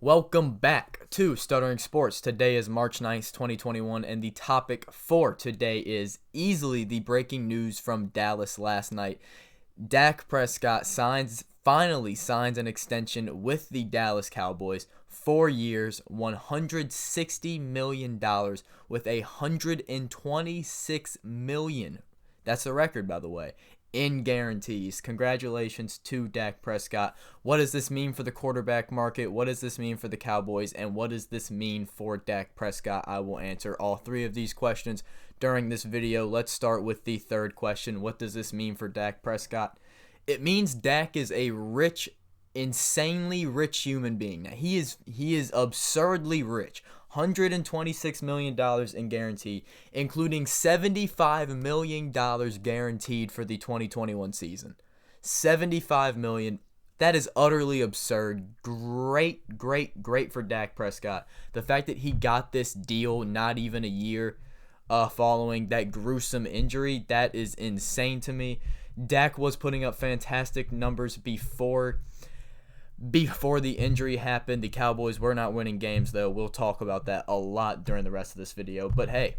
Welcome back to Stuttering Sports. Today is March 9th, 2021, and the topic for today is easily the breaking news from Dallas last night. Dak Prescott finally signs an extension with the Dallas Cowboys. 4 years, $160 million with $126 million. That's a record, by the way, in guarantees. Congratulations to Dak Prescott. What does this mean for the quarterback market? What does this mean for the Cowboys? And what does this mean for Dak Prescott? I will answer all three of these questions during this video. Let's start with the third question. What does this mean for Dak Prescott? It means Dak is a rich, insanely rich human being. Now, he is absurdly rich. $126 million in guarantee, including $75 million guaranteed for the 2021 season. $75 million. That is utterly absurd. Great for Dak Prescott. The fact that he got this deal not even a year following that gruesome injury, that is insane to me. Dak was putting up fantastic numbers before the injury happened. The Cowboys were not winning games, though. We'll talk about that a lot during the rest of this video. But hey,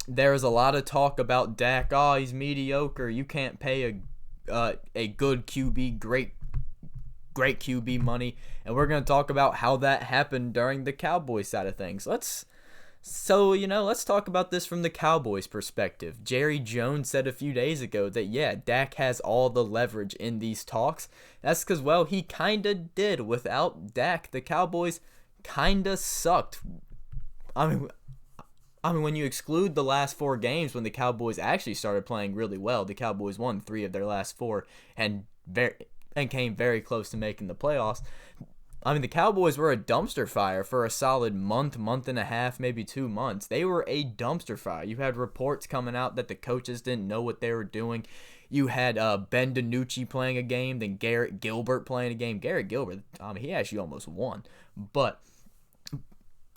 there's a lot of talk about Dak. Oh, he's mediocre. You can't pay a good QB, great QB money. And we're going to talk about how that happened during the Cowboys side of things. Let's talk about this from the Cowboys' perspective. Jerry Jones said a few days ago that, yeah, Dak has all the leverage in these talks. That's because, well, he kind of did. Without Dak, the Cowboys kind of sucked. I mean, when you exclude the last 4 games when the Cowboys actually started playing really well, the Cowboys won 3 of their last 4 and came very close to making the playoffs. I mean, the Cowboys were a dumpster fire for a solid month and a half, maybe 2 months. They were a dumpster fire. You had reports coming out that the coaches didn't know what they were doing. You had Ben DiNucci playing a game, then Garrett Gilbert playing a game. Garrett Gilbert, he actually almost won. But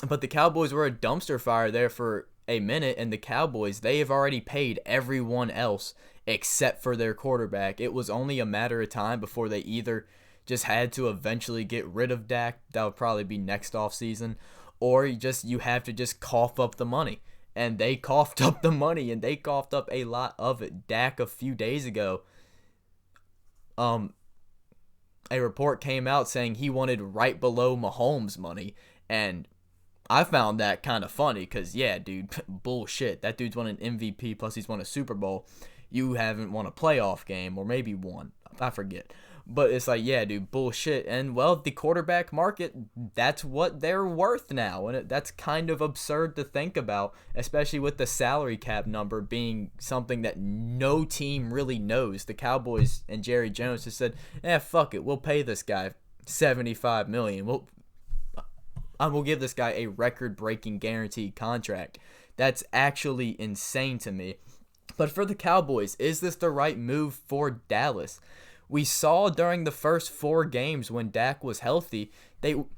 the Cowboys were a dumpster fire there for a minute, and the Cowboys, they have already paid everyone else except for their quarterback. It was only a matter of time before they either just had to eventually get rid of Dak. That would probably be next offseason. Or you have to just cough up the money. And they coughed up the money, and they coughed up a lot of it. Dak, a few days ago, a report came out saying he wanted right below Mahomes' money. And I found that kind of funny because, yeah, dude, bullshit. That dude's won an MVP, plus he's won a Super Bowl. You haven't won a playoff game, or maybe one. I forget. But it's like, yeah, dude, bullshit. And, well, the quarterback market, that's what they're worth now. And that's kind of absurd to think about, especially with the salary cap number being something that no team really knows. The Cowboys and Jerry Jones just said, fuck it. We'll pay this guy $75 million. We'll give this guy a record-breaking guaranteed contract. That's actually insane to me. But for the Cowboys, is this the right move for Dallas? We saw during the first 4 games when Dak was healthy, they went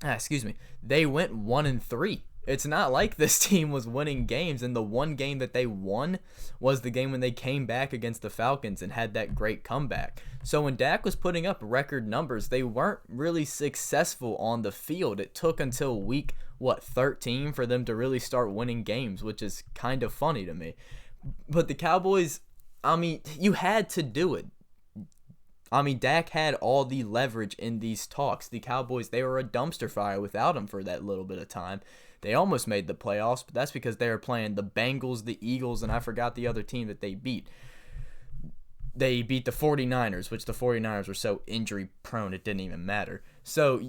1-3. It's not like this team was winning games, and the one game that they won was the game when they came back against the Falcons and had that great comeback. So when Dak was putting up record numbers, they weren't really successful on the field. It took until week 13 for them to really start winning games, which is kind of funny to me. But the Cowboys, you had to do it. Dak had all the leverage in these talks. The Cowboys, they were a dumpster fire without him for that little bit of time. They almost made the playoffs, but that's because they were playing the Bengals, the Eagles, and I forgot the other team that they beat. They beat the 49ers, which the 49ers were so injury prone it didn't even matter. So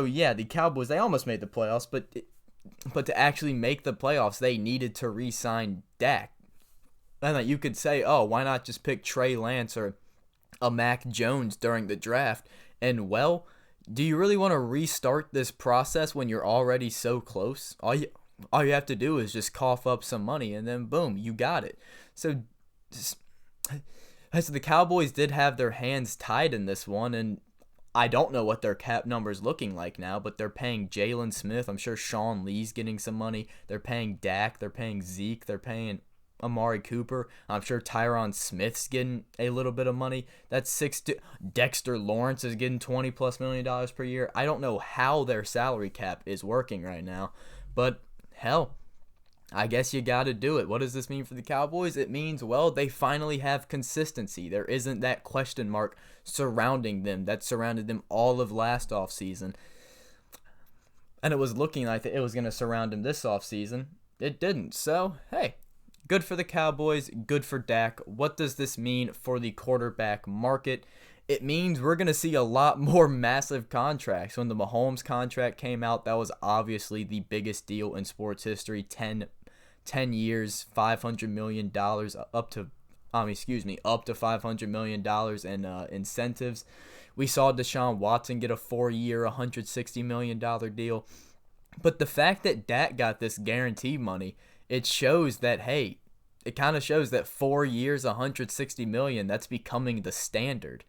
yeah, the Cowboys, they almost made the playoffs, but to actually make the playoffs, they needed to re-sign Dak. And you could say, oh, why not just pick Trey Lance or a Mac Jones during the draft? And, well, do you really want to restart this process when you're already so close? All you have to do is just cough up some money, and then boom, you got it. So the Cowboys did have their hands tied in this one, and I don't know what their cap number's looking like now, but they're paying Jalen Smith. I'm sure Sean Lee's getting some money. They're paying Dak. They're paying Zeke. They're paying Amari Cooper. I'm sure Tyron Smith's getting a little bit of money. That's Dexter Lawrence is getting $20+ million per year. I don't know how their salary cap is working right now, but hell, I guess you got to do it. What does this mean for the Cowboys? It means, well, they finally have consistency. There isn't that question mark surrounding them that surrounded them all of last offseason. And it was looking like it was going to surround him this offseason. It didn't. So, hey, good for the Cowboys, good for Dak. What does this mean for the quarterback market? It means we're going to see a lot more massive contracts. When the Mahomes contract came out, that was obviously the biggest deal in sports history. 10 years, $500 million, up to $500 million in incentives. We saw Deshaun Watson get a 4-year, $160 million deal. But the fact that Dak got this guaranteed money, it shows that, hey, it kind of shows that 4 years, $160 million, that's becoming the standard.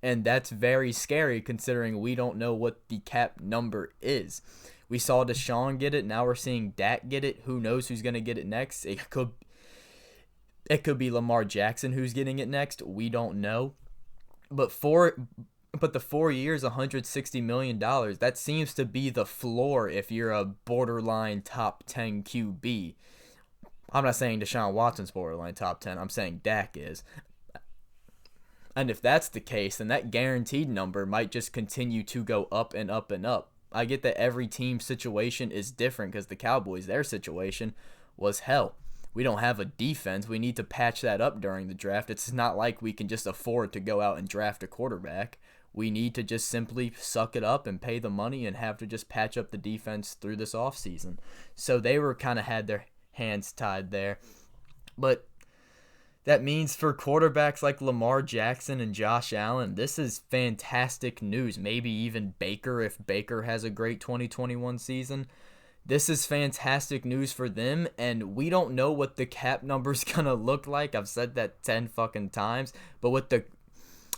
And that's very scary considering we don't know what the cap number is. We saw Deshaun get it. Now we're seeing Dak get it. Who knows who's going to get it next? It could be Lamar Jackson who's getting it next. We don't know. But the 4 years, $160 million, that seems to be the floor if you're a borderline top 10 QB. I'm not saying Deshaun Watson's borderline top 10. I'm saying Dak is. And if that's the case, then that guaranteed number might just continue to go up and up and up. I get that every team's situation is different because the Cowboys, their situation was hell. We don't have a defense. We need to patch that up during the draft. It's not like we can just afford to go out and draft a quarterback. We need to just simply suck it up and pay the money and have to just patch up the defense through this offseason. So they were kind of had their hands tied there. But that means for quarterbacks like Lamar Jackson and Josh Allen, this is fantastic news. Maybe even Baker if Baker has a great 2021 season. This is fantastic news for them, and we don't know what the cap number's going to look like. I've said that 10 fucking times, but with the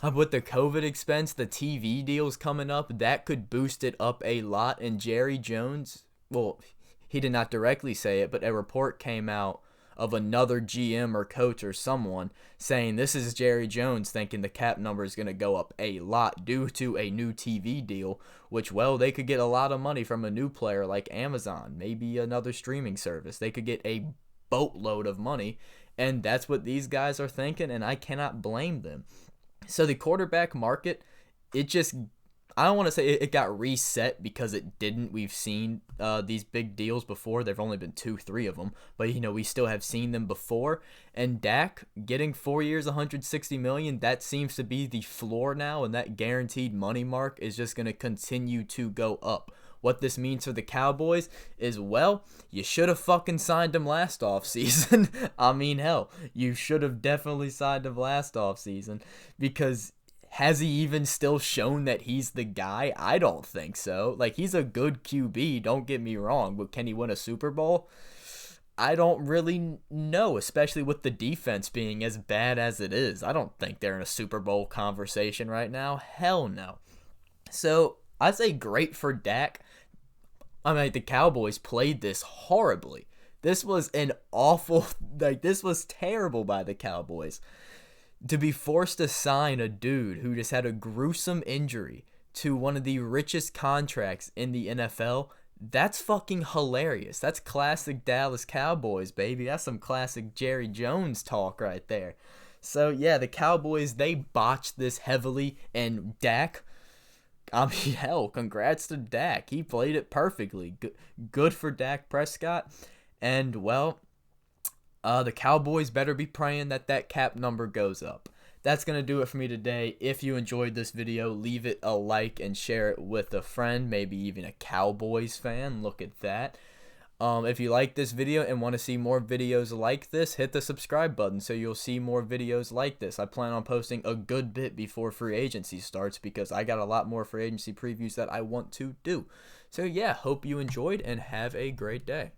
COVID expense, the TV deals coming up, that could boost it up a lot. And Jerry Jones, well, he did not directly say it, but a report came out of another GM or coach or someone saying this is Jerry Jones thinking the cap number is going to go up a lot due to a new TV deal, which, well, they could get a lot of money from a new player like Amazon, maybe another streaming service. They could get a boatload of money, and that's what these guys are thinking, and I cannot blame them. So the quarterback market, I don't want to say it got reset because it didn't. We've seen these big deals before. There have only been 2-3 of them, but we still have seen them before. And Dak getting 4 years, $160 million, that seems to be the floor now, and that guaranteed money mark is just going to continue to go up. What this means for the Cowboys is, well, you should have fucking signed him last offseason. I mean, hell, you should have definitely signed him last offseason because has he even still shown that he's the guy? I don't think so. Like, he's a good QB, don't get me wrong, but can he win a Super Bowl? I don't really know, especially with the defense being as bad as it is. I don't think they're in a Super Bowl conversation right now. Hell no. So, I say great for Dak. I mean, the Cowboys played this horribly. This was this was terrible by the Cowboys. To be forced to sign a dude who just had a gruesome injury to one of the richest contracts in the NFL, that's fucking hilarious. That's classic Dallas Cowboys, baby. That's some classic Jerry Jones talk right there. So, yeah, the Cowboys, they botched this heavily, and Dak, I mean, hell, congrats to Dak. He played it perfectly. Good for Dak Prescott. And, well, the Cowboys better be praying that cap number goes up. That's going to do it for me today. If you enjoyed this video, leave it a like and share it with a friend, maybe even a Cowboys fan. Look at that. If you like this video and want to see more videos like this, hit the subscribe button so you'll see more videos like this. I plan on posting a good bit before free agency starts because I got a lot more free agency previews that I want to do. So yeah, hope you enjoyed and have a great day.